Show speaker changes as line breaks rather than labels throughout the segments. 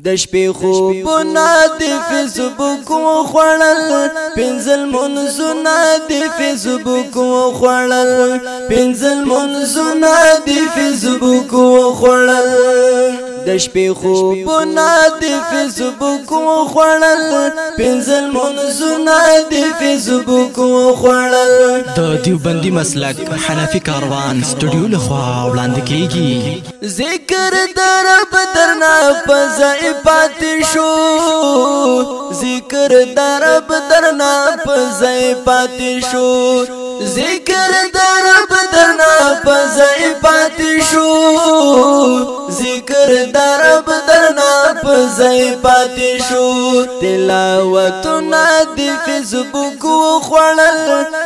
د شپې خوبونه د فیسبوک وخوړل پنځل منځونه د فیسبوک وخوړل پنځل منځونه د فیسبوک وخوړل د شپې خوبونه د فیسبوک وخوړل پنځل منځونه د فیسبوک وخوړل
د دیوبندي مسلک حنفي کاروان سټوډیو لخوا وړاندې کیږي
ذکر در بدرنا پزای پاتې شو ذکر در بدرنا پزای پاتې شو ذکر در بدرنا پزای پاتې شو ذکر در بدرنا پزای پاتې شو تلاوتونه د فیسبوک وخوړل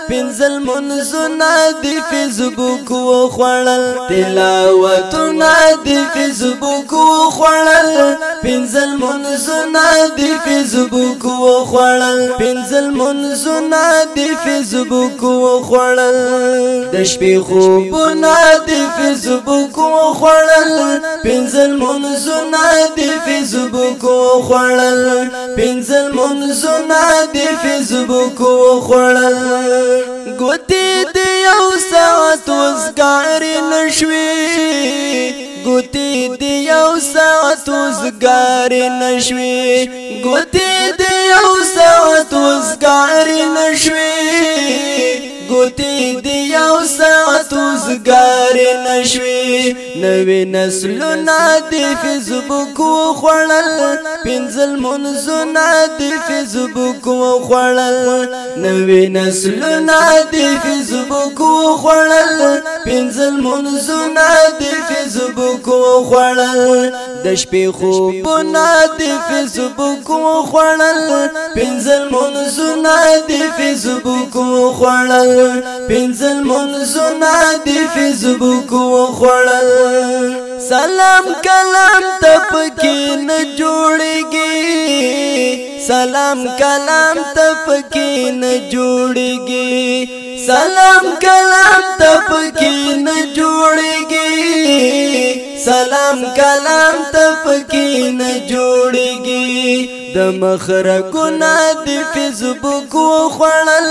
پنځل منځونه د فیسبوک وخوړل تلاوتونه د فیسبوک وخوړل پنځل منځونه د فیسبوک وخوړل پنځل منځونه د فیسبوک وخوړل د شپې خوبونه د فیسبوک وخوړل پنځل منځونه د فیسبوک وخوړل پنځل منځونه د فیسبوک وخوړل ګوتې د یو ساعت وزګار نشوي ګوتې د یو ساعت وزګار نشوي ګوتې د یو ساعت وزګار نشوي ګوتې د یو ساعت وزګار نشوي نوې نسلونه د فیسبوک وخوړل پنځل منځونه د فیسبوک وخوړل نوې نسلونه د فیسبوک وخوړل پنځل منځونه د فیسبوک وخوړل د شپې خوبونه د فیسبوک وخوړل پنځل منځونه د فیسبوک وخوړل پنځل منځونه د فیسبوک وخوړل سلام کلام تپکی نه جوړیږي سلام کلام تپکی نه جوړیږي سلام کلام تپکی نه جوړیږي سلام کلام تپکی نه جوړیږي د مخرجونه د فیسبوک وخوړل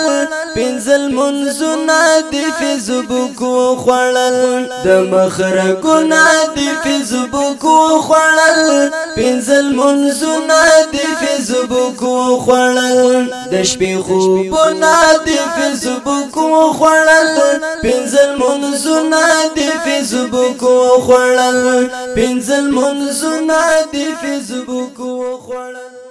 پنځل منځونه د فیسبوک وخوړل د مخرجونه د فیسبوک وخوړل پنځل منځونه د فیسبوک وخوړل د شپې خوبونه د فیسبوک وخوړل پنځل منځونه د فیسبوک وخوړل پنځل منځونه د فیسبوک وخوړل